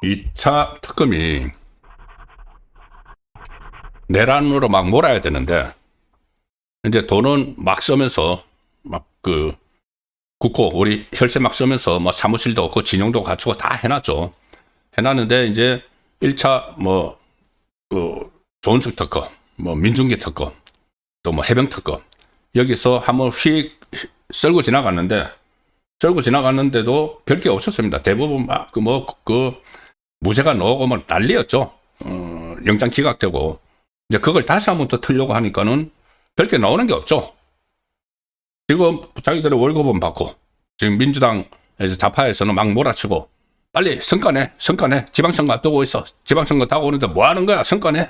(2차) 특검이 내란으로 막 몰아야 되는데 이제 돈은 막 쓰면서 막 국고 우리 혈세 막 쓰면서 뭐 사무실도 없고 진용도 갖추고 다 해놨죠. 해놨는데 이제 1차 조은석 특검, 뭐 민중기 특검, 또 뭐 해병 특검 여기서 한번 휙 썰고 지나갔는데도 별게 없었습니다. 대부분 막 무죄가 나오고 뭐 난리였죠. 영장 기각되고 이제 그걸 다시 한번 더 틀려고 하니까는 별게 나오는 게 없죠. 지금 자기들의 월급은 받고 지금 민주당에서 좌파에서는 막 몰아치고 빨리 성과내 지방선거 앞두고 있어. 지방선거 다가오는데 뭐 하는 거야 성과내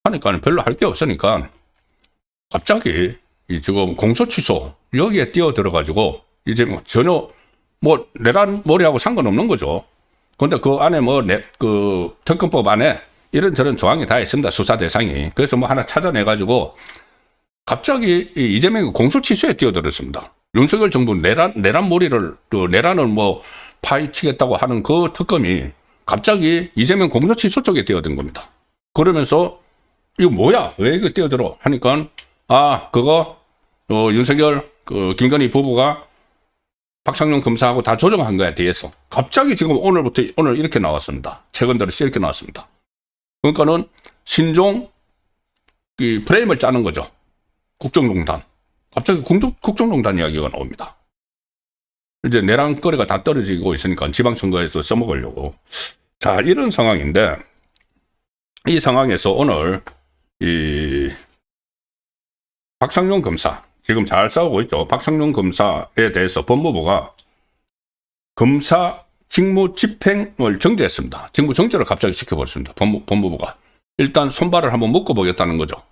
하니까 별로 할 게 없으니까 갑자기 지금 공소취소 여기에 뛰어들어가지고 이제 전혀 내란 몰이하고 상관없는 거죠. 근데 그 안에 특검법 안에 이런저런 조항이 다 있습니다. 수사 대상이. 그래서 하나 찾아내가지고 갑자기 이재명이 공소취소에 뛰어들었습니다. 윤석열 정부 내란을 파헤치겠다고 하는 그 특검이 갑자기 이재명 공소취소 쪽에 뛰어든 겁니다. 그러면서 이거 뭐야? 왜 이거 뛰어들어? 하니까 윤석열 김건희 부부가 박상용 검사하고 다 조정한 거야 뒤에서. 갑자기 지금 오늘 이렇게 나왔습니다. 최근 들어서 이렇게 나왔습니다. 그러니까는 신종 프레임을 짜는 거죠. 국정농단. 갑자기 국정농단 이야기가 나옵니다. 이제 내란거리가 다 떨어지고 있으니까 지방선거에서 써먹으려고. 자, 이런 상황인데 이 상황에서 오늘 박상용 검사 지금 잘 싸우고 있죠. 박상용 검사에 대해서 법무부가 검사 직무 집행을 정지했습니다. 직무 정지를 갑자기 시켜버렸습니다. 법무부가. 일단 손발을 한번 묶어보겠다는 거죠.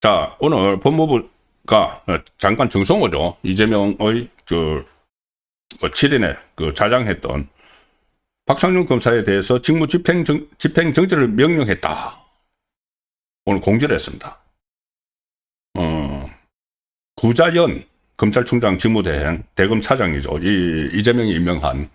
자, 오늘 법무부가 잠깐 정성호죠. 이재명의 7인에 자장했던 박상용 검사에 대해서 직무 집행 정지를 명령했다. 오늘 공지를 했습니다. 구자현 검찰총장 직무대행 대검 차장이죠. 이재명이 임명한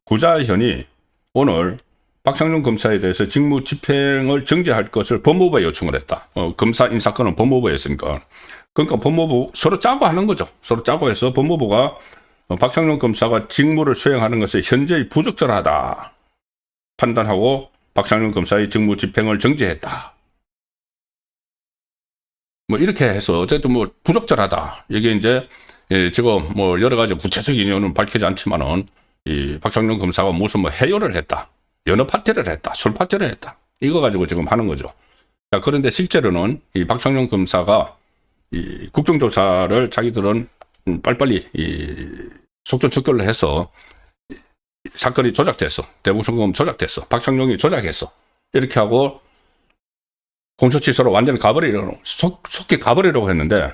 구자현이 오늘 박상용 검사에 대해서 직무 집행을 정지할 것을 법무부에 요청을 했다. 검사 인사권은 법무부에 있으니까. 그러니까 법무부 서로 짜고 하는 거죠. 서로 짜고 해서 법무부가 박상용 검사가 직무를 수행하는 것에 현저히 부적절하다 판단하고 박상용 검사의 직무 집행을 정지했다. 이렇게 해서 어쨌든 부적절하다. 이게 이제 지금 여러 가지 구체적인 이유는 밝히지 않지만은 이 박상용 검사가 무슨 해요를 했다. 연어 파티를 했다. 술 파티를 했다. 이거 가지고 지금 하는 거죠. 자, 그런데 실제로는 이 박상용 검사가 이 국정조사를 자기들은 빨리빨리 속전속결로 해서 사건이 조작됐어. 대북송금 조작됐어. 박상용이 조작했어. 이렇게 하고 공소취소로 완전히 속히 가버리려고 했는데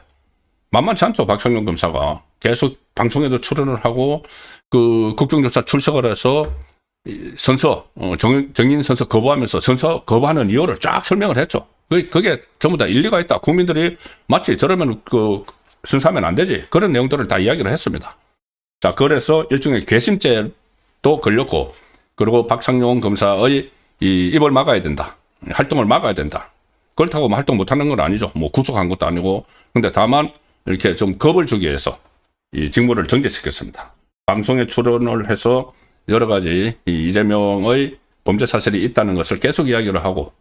만만치 않죠. 박상용 검사가 계속 방송에도 출연을 하고 국정조사 출석을 해서 정인 선서 거부하면서 선서 거부하는 이유를 쫙 설명을 했죠. 그게 전부 다 일리가 있다. 국민들이 맞지? 저러면 순수하면 안 되지. 그런 내용들을 다 이야기를 했습니다. 자, 그래서 일종의 괘씸죄도 걸렸고, 그리고 박상용 검사의 입을 막아야 된다. 활동을 막아야 된다. 그렇다고 활동 못하는 건 아니죠. 구속한 것도 아니고. 근데 다만 이렇게 좀 겁을 주기 위해서 이 직무를 정지시켰습니다. 방송에 출연을 해서 여러 가지 이재명의 범죄 사실이 있다는 것을 계속 이야기를 하고,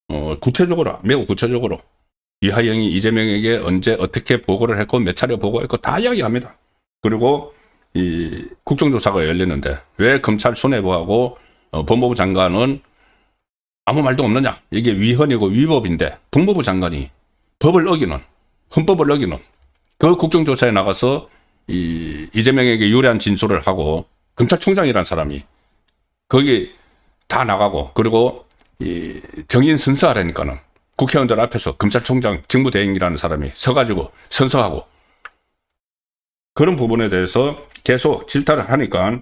매우 구체적으로 이하영이 이재명에게 언제 어떻게 보고를 했고 몇 차례 보고했고 다 이야기합니다. 그리고 이 국정조사가 열리는데 왜 검찰 수뇌부하고 법무부 장관은 아무 말도 없느냐. 이게 위헌이고 위법인데 법무부 장관이 헌법을 어기는 그 국정조사에 나가서 이재명에게 유리한 진술을 하고 검찰총장이라는 사람이 거기 다 나가고 그리고 정인 선서하라니까는 국회의원들 앞에서 검찰총장 직무대행이라는 사람이 서가지고 선서하고 그런 부분에 대해서 계속 질타를 하니까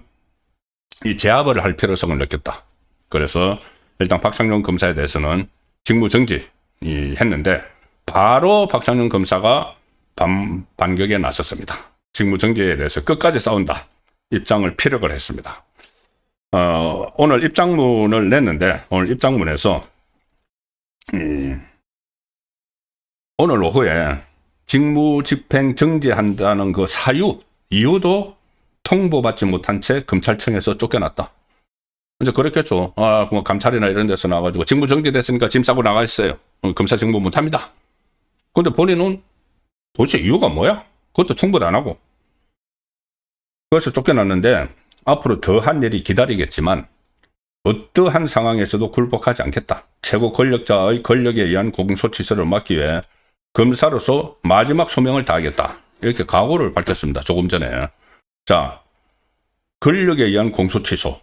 이 재합을 할 필요성을 느꼈다. 그래서 일단 박상용 검사에 대해서는 직무 정지 했는데 바로 박상용 검사가 반격에 나섰습니다. 직무정지에 대해서 끝까지 싸운다. 입장을 피력을 했습니다. 오늘 입장문을 냈는데, 오늘 입장문에서 오늘 오후에 직무집행 정지한다는 그 이유도 통보받지 못한 채 검찰청에서 쫓겨났다. 이제 그렇겠죠. 뭐 감찰이나 이런 데서 나와가지고 직무정지 됐으니까 짐 싸고 나가 있어요. 검사 직무 못합니다. 근데 본인은 도대체 이유가 뭐야? 그것도 통보도 안 하고. 그래서 쫓겨났는데 앞으로 더한 일이 기다리겠지만 어떠한 상황에서도 굴복하지 않겠다. 최고 권력자의 권력에 의한 공소취소를 막기 위해 검사로서 마지막 소명을 다하겠다. 이렇게 각오를 밝혔습니다. 조금 전에. 자, 권력에 의한 공소취소.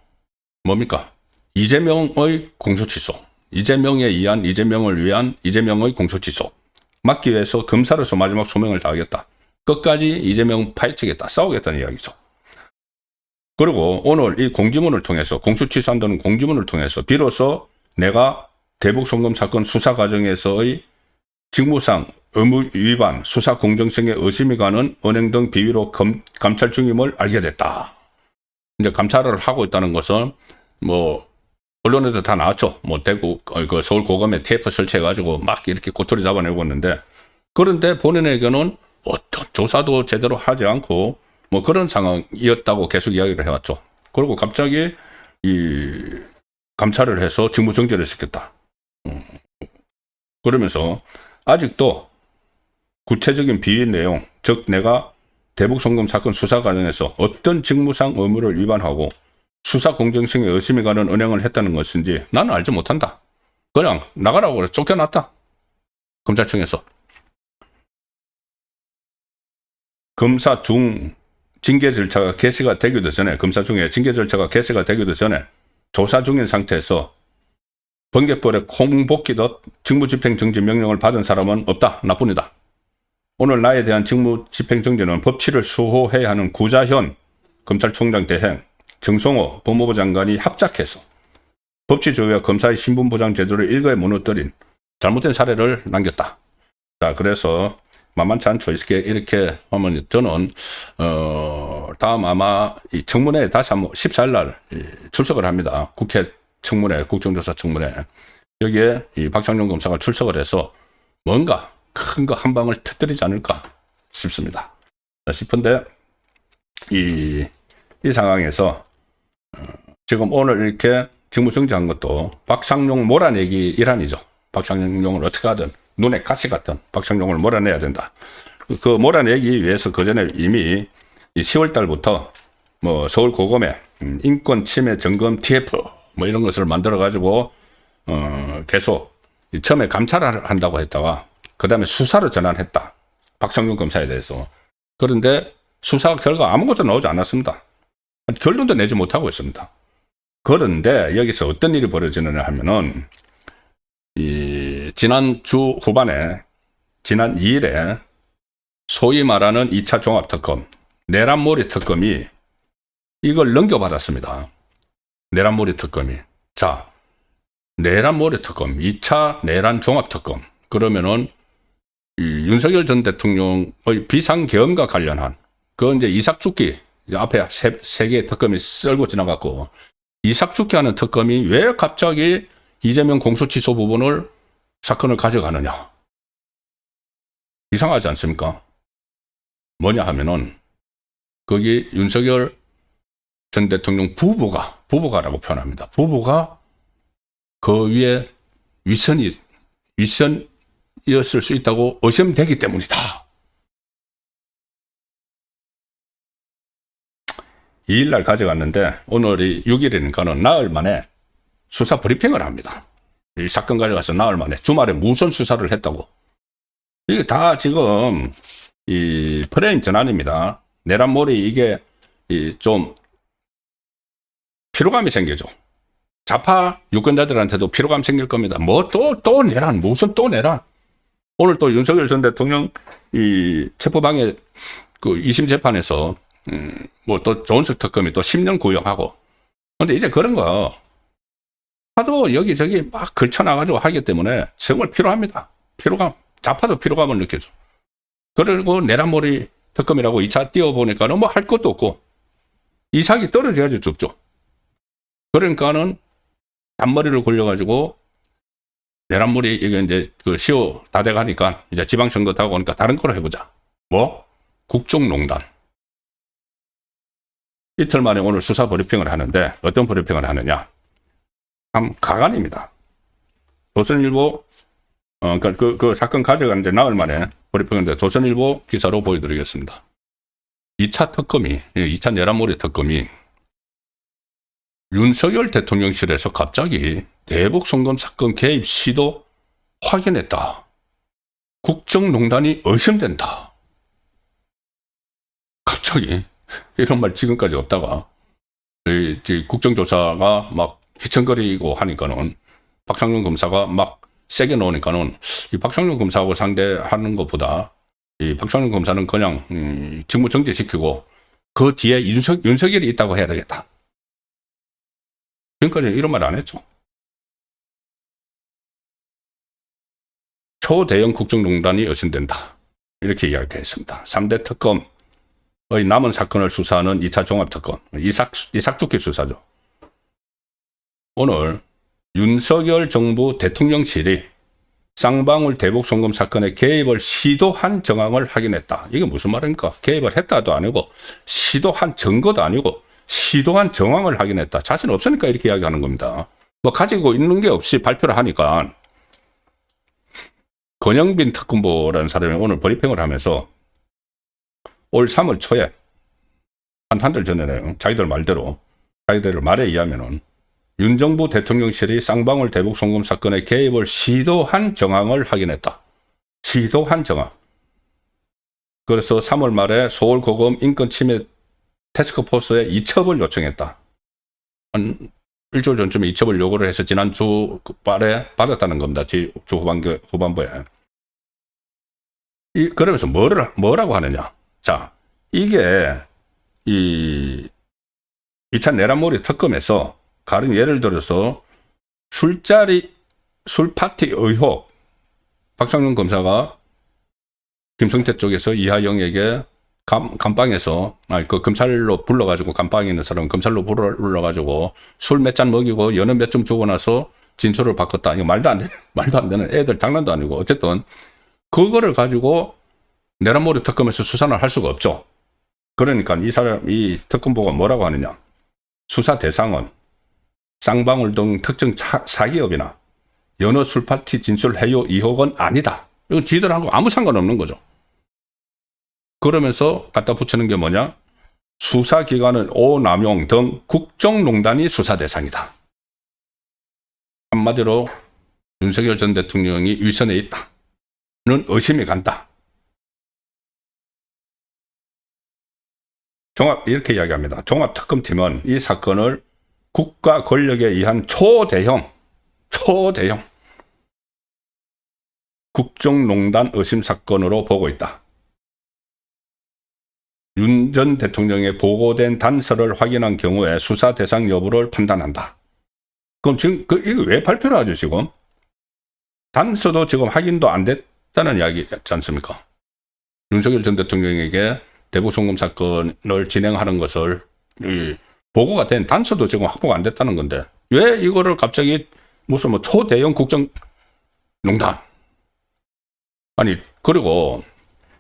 뭡니까? 이재명의 공소취소. 이재명에 의한 이재명을 위한 이재명의 공소취소. 막기 위해서 검사로서 마지막 소명을 다하겠다. 끝까지 이재명 파헤치겠다. 싸우겠다는 이야기죠. 그리고 오늘 이 공지문을 통해서 공소취소한다는 공지문을 통해서 비로소 내가 대북송금 사건 수사 과정에서의 직무상 의무 위반, 수사 공정성에 의심이 가는 은행 등 비위로 감찰 중임을 알게 됐다. 이제 감찰을 하고 있다는 것은 뭐 언론에도 다 나왔죠. 뭐 대구 그 서울 고검에 TF 설치해가지고 막 이렇게 고토리 잡아내고 있는데, 그런데 본인에게는 어떤 조사도 제대로 하지 않고 뭐 그런 상황이었다고 계속 이야기를 해왔죠. 그리고 갑자기 이 감찰을 해서 직무정지를 시켰다. 그러면서 아직도 구체적인 비위 내용, 즉 내가 대북송금 사건 수사 과정에서 어떤 직무상 의무를 위반하고 수사 공정성에 의심이 가는 은행을 했다는 것인지 나는 알지 못한다. 그냥 나가라고 그래 쫓겨났다. 검찰청에서. 검사 중 징계 절차가 개시가 되기도 전에, 검사 중에 징계 절차가 개시가 되기도 전에 조사 중인 상태에서 번개불에 콩 볶이듯 직무집행정지 명령을 받은 사람은 없다. 나뿐이다. 오늘 나에 대한 직무집행정지는 법치를 수호해야 하는 구자현 검찰총장 대행, 정성호 법무부 장관이 합작해서 법치주의와 검사의 신분보장 제도를 일거에 무너뜨린 잘못된 사례를 남겼다. 자, 그래서 만만치 않죠. 이렇게 하면 저는 다음 아마 이 청문회에 다시 한번 14일 날 출석을 합니다. 국회 청문회, 국정조사 청문회. 여기에 이 박창룡 검사가 출석을 해서 뭔가 큰 거 한 방을 터뜨리지 않을까 싶습니다. 싶은데 이 상황에서 지금 오늘 이렇게 직무정지한 것도 박창룡 몰아내기 일환이죠. 박창룡을 어떻게 하든 눈에 가시 같은 박창룡을 몰아내야 된다. 그 몰아내기 위해서 그 전에 이미 10월 달부터 뭐 서울 고검에 인권 침해 점검 TF 뭐 이런 것을 만들어 가지고 계속 처음에 감찰을 한다고 했다가 그 다음에 수사로 전환했다. 박창룡 검사에 대해서. 그런데 수사 결과 아무것도 나오지 않았습니다. 결론도 내지 못하고 있습니다. 그런데 여기서 어떤 일이 벌어지느냐 하면은 지난 주 후반에 지난 2일에 소위 말하는 2차 종합특검 내란몰이 특검이 이걸 넘겨받았습니다. 내란몰이 특검이. 자, 내란몰이 특검 2차 내란 종합특검 그러면은 윤석열 전 대통령의 비상계엄과 관련한 그 이제 이삭죽기 앞에 세 개의 특검이 썰고 지나갔고 이삭죽기 하는 특검이 왜 갑자기 이재명 공소취소 부분을 사건을 가져가느냐. 이상하지 않습니까? 뭐냐 하면은 거기 윤석열 전 대통령 부부가라고 표현합니다. 부부가 그 위에 위선이었을 수 있다고 의심되기 때문이다. 2일날 가져갔는데 오늘이 6일이니까는 나흘 만에 수사 브리핑을 합니다. 이 사건 가져가서 나흘 만에 주말에 무슨 수사를 했다고. 이게 다 지금 이 프레임 전환입니다. 내란몰이 이게 좀 피로감이 생기죠. 좌파 유권자들한테도 피로감 생길 겁니다. 뭐 또 내란, 무슨 또 내란. 오늘 또 윤석열 전 대통령 이 체포방해 그 2심 재판에서 뭐 또 조은석 특검이 또 10년 구형하고. 근데 이제 그런 거 하도 여기저기 막 걸쳐나가지고 하기 때문에 정말 피로합니다. 피로감. 좌파도 피로감을 느끼죠. 그리고 내란머리 특검이라고 2차 띄워보니까는 뭐 할 것도 없고 이삭이 떨어져야지 죽죠. 그러니까는 단머리를 굴려가지고 내란머리 이게 이제 그 시효 다 돼가니까 이제 지방선거 다 오니까 다른 거로 해보자. 뭐? 국정농단. 이틀 만에 오늘 수사 브리핑을 하는데 어떤 브리핑을 하느냐? 참 가관입니다. 조선일보 그러니까 그 사건 가져간 이제 나흘 만에 브리핑인데 조선일보 기사로 보여드리겠습니다. 2차 특검이 2차 내란머리 특검이 윤석열 대통령실에서 갑자기 대북 송금 사건 개입 시도 확인했다. 국정농단이 의심된다. 갑자기 이런 말 지금까지 없다가 국정조사가 막 휘청거리고 하니까는 박상용 검사가 막 세게 넣으니까는 이 박상용 검사하고 상대하는 것보다 이 박상용 검사는 그냥 직무 정지시키고 그 뒤에 윤석열이 있다고 해야 되겠다. 지금까지 이런 말 안 했죠. 초대형 국정농단이 의심된다. 이렇게 이야기했습니다. 3대 특검의 남은 사건을 수사하는 2차 종합특검, 이삭죽기 수사죠. 오늘 윤석열 정부 대통령실이 쌍방울 대북 송금 사건에 개입을 시도한 정황을 확인했다. 이게 무슨 말입니까? 개입을 했다도 아니고 시도한 증거도 아니고 시도한 정황을 확인했다. 자신 없으니까 이렇게 이야기하는 겁니다. 뭐 가지고 있는 게 없이 발표를 하니까 권영빈 특검보라는 사람이 오늘 브리핑을 하면서 올 3월 초에 한 달 전에는 자기들 말대로 자기들 말에 의하면은 윤 정부 대통령실이 쌍방울 대북 송금 사건에 개입을 시도한 정황을 확인했다. 시도한 정황. 그래서 3월 말에 서울고검 인권침해 태스크포스에 이첩을 요청했다. 한 일주일 전쯤에 이첩을 요구를 해서 지난주 말에 받았다는 겁니다. 주 후반부에. 그러면서 뭐라고 하느냐. 자, 이게 이 2차 내란머리 특검에서 가령 예를 들어서 술 파티 의혹, 박상용 검사가 김성태 쪽에서 이하영에게 감방에서 그 검찰로 불러가지고 감방에 있는 사람 검찰로 불러가지고 술 몇 잔 먹이고 연어 몇 점 주고 나서 진술을 바꿨다. 이거 말도 안 되는 애들 장난도 아니고 어쨌든 그거를 가지고 내란머리 특검에서 수사를 할 수가 없죠. 그러니까 이 특검보가 뭐라고 하느냐. 수사 대상은 쌍방울 등 특정 사기업이나 연어 술파티 진술 해요 의혹은 아니다. 이건 지들하고 아무 상관없는 거죠. 그러면서 갖다 붙이는 게 뭐냐? 수사기관은 오남용 등 국정농단이 수사 대상이다. 한마디로 윤석열 전 대통령이 위선에 있다는 의심이 간다. 이렇게 이야기합니다. 종합특검팀은 이 사건을 국가 권력에 의한 초대형 국정농단 의심 사건으로 보고 있다. 윤 전 대통령의 보고된 단서를 확인한 경우에 수사 대상 여부를 판단한다. 그럼 지금 이거 왜 발표를 하죠, 지금? 단서도 지금 확인도 안 됐다는 이야기지 않습니까? 윤석열 전 대통령에게 대북 송금 사건을 진행하는 것을 보고가 된 단서도 지금 확보가 안 됐다는 건데 왜 이거를 갑자기 무슨 뭐 초대형 국정농단 아니 그리고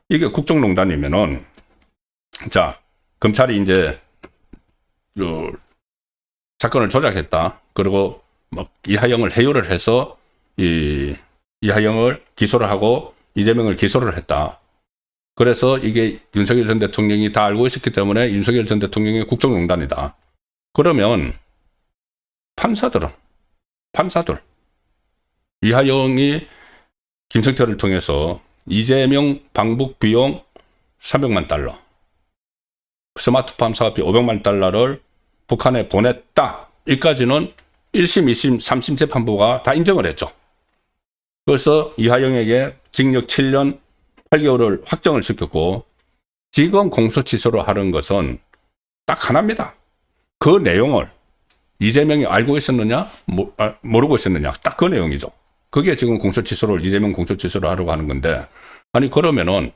이게 국정농단이면은 자 검찰이 이제 사건을 조작했다 그리고 막 이하영을 해요를 해서 이하영을 기소를 하고 이재명을 기소를 했다. 그래서 이게 윤석열 전 대통령이 다 알고 있었기 때문에 윤석열 전 대통령의 국정농단이다. 그러면 판사들 이하영이 김성태를 통해서 이재명 방북 비용 300만 달러 스마트팜 사업비 500만 달러를 북한에 보냈다. 이까지는 1심, 2심, 3심 재판부가 다 인정을 했죠. 그래서 이하영에게 징역 7년 8개월을 확정을 시켰고 지금 공소 취소를 하는 것은 딱 하나입니다. 그 내용을 이재명이 알고 있었느냐 모르고 있었느냐 딱 그 내용이죠. 그게 지금 공소 취소를 이재명 공소 취소를 하려고 하는 건데 아니 그러면은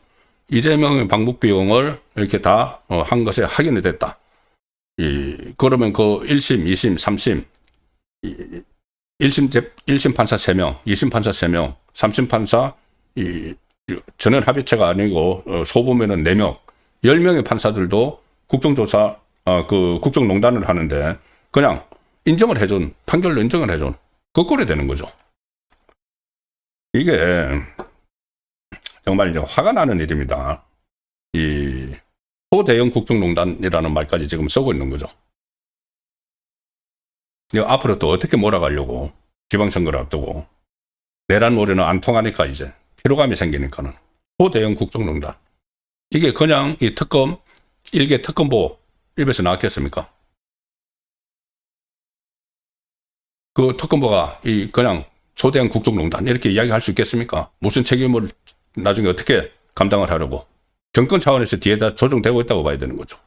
이재명의 방북 비용을 이렇게 다 한 것이 확인이 됐다. 그러면 그 1심, 2심, 3심, 1심 판사 3명, 2심 판사 3명, 3심 판사 전원 합의체가 아니고 소보면은 4명, 10명의 판사들도 국정조사, 국정농단을 하는데 그냥 인정을 해준, 판결로 인정을 해준, 거꾸로 되는 거죠. 이게 정말 이제 화가 나는 일입니다. 이 초대형 국정농단이라는 말까지 지금 쓰고 있는 거죠. 이거 앞으로 또 어떻게 몰아가려고, 지방선거를 앞두고 내란몰이는 안 통하니까 이제 피로감이 생기니까는 초대형 국정농단. 이게 그냥 이 특검, 일개 특검보 입에서 나왔겠습니까? 그 특검보가 그냥 초대형 국정농단 이렇게 이야기할 수 있겠습니까? 무슨 책임을 나중에 어떻게 감당을 하려고. 정권 차원에서 뒤에다 조정되고 있다고 봐야 되는 거죠.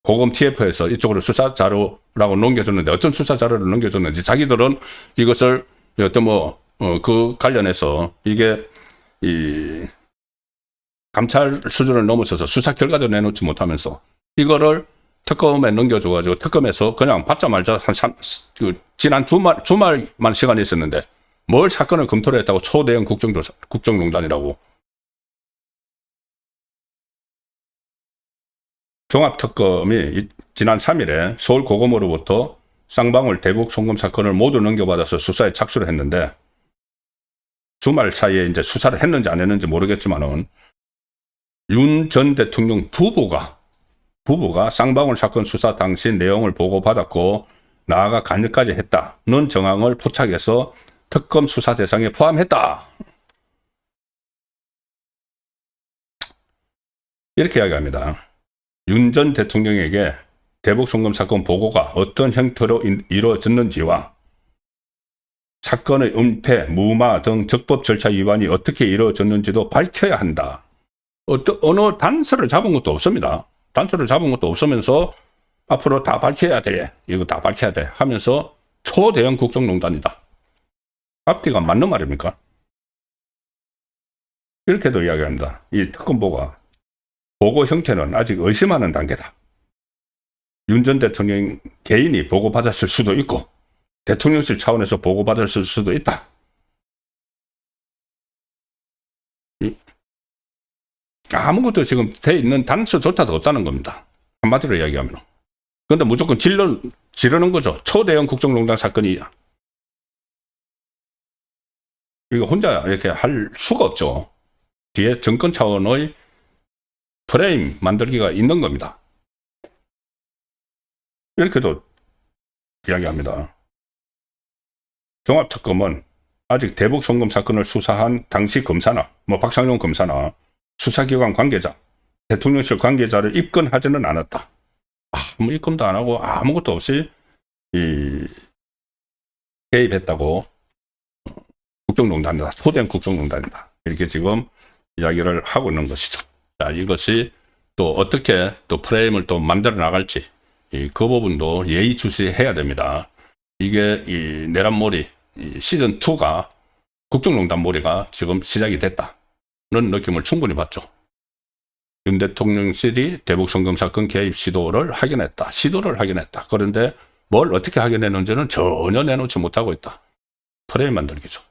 고검 TF에서 이쪽으로 수사 자료라고 넘겨줬는데 어떤 수사 자료를 넘겨줬는지 자기들은 이것을 어떤 그 관련해서 이게 감찰 수준을 넘어서서 수사 결과도 내놓지 못하면서 이거를 특검에 넘겨줘가지고 특검에서 그냥 받자 말자 지난 주말만 시간이 있었는데 뭘 사건을 검토를 했다고 초대형 국정농단이라고. 종합특검이 지난 3일에 서울 고검으로부터 쌍방울 대북 송금 사건을 모두 넘겨받아서 수사에 착수를 했는데 주말 사이에 이제 수사를 했는지 안 했는지 모르겠지만은 윤 전 대통령 부부가 쌍방울 사건 수사 당시 내용을 보고받았고 나아가 관여까지 했다는 정황을 포착해서 특검 수사 대상에 포함했다. 이렇게 이야기합니다. 윤 전 대통령에게 대북 송금 사건 보고가 어떤 형태로 이루어졌는지와 사건의 은폐, 무마 등 적법 절차 위반이 어떻게 이루어졌는지도 밝혀야 한다. 어느 단서를 잡은 것도 없습니다. 단서를 잡은 것도 없으면서 앞으로 다 밝혀야 돼. 이거 다 밝혀야 돼. 하면서 초대형 국정농단이다. 앞뒤가 맞는 말입니까? 이렇게도 이야기합니다. 이 특검보가 보고 형태는 아직 의심하는 단계다. 윤 전 대통령 개인이 보고받았을 수도 있고 대통령실 차원에서 보고받았을 수도 있다. 아무것도 지금 돼 있는 단서조차도 없다는 겁니다. 한마디로 이야기하면. 그런데 무조건 지르는 거죠. 초대형 국정농단 사건이. 이거 혼자 이렇게 할 수가 없죠. 뒤에 정권 차원의 프레임 만들기가 있는 겁니다. 이렇게도 이야기합니다. 종합특검은 아직 대북 송금 사건을 수사한 당시 검사나 박상용 검사나 수사기관 관계자, 대통령실 관계자를 입건하지는 않았다. 아무 입건도 안 하고 아무것도 없이 개입했다고 국정농단이다. 초대형 국정농단이다. 이렇게 지금 이야기를 하고 있는 것이죠. 자, 이것이 또 어떻게 또 프레임을 또 만들어 나갈지 그 부분도 예의주시해야 됩니다. 이게 이 내란몰이 시즌2가 국정농단몰이가 지금 시작이 됐다는 느낌을 충분히 받죠. 윤 대통령실이 대북 송금 사건 개입 시도를 확인했다. 그런데 뭘 어떻게 확인했는지는 전혀 내놓지 못하고 있다. 프레임 만들기죠.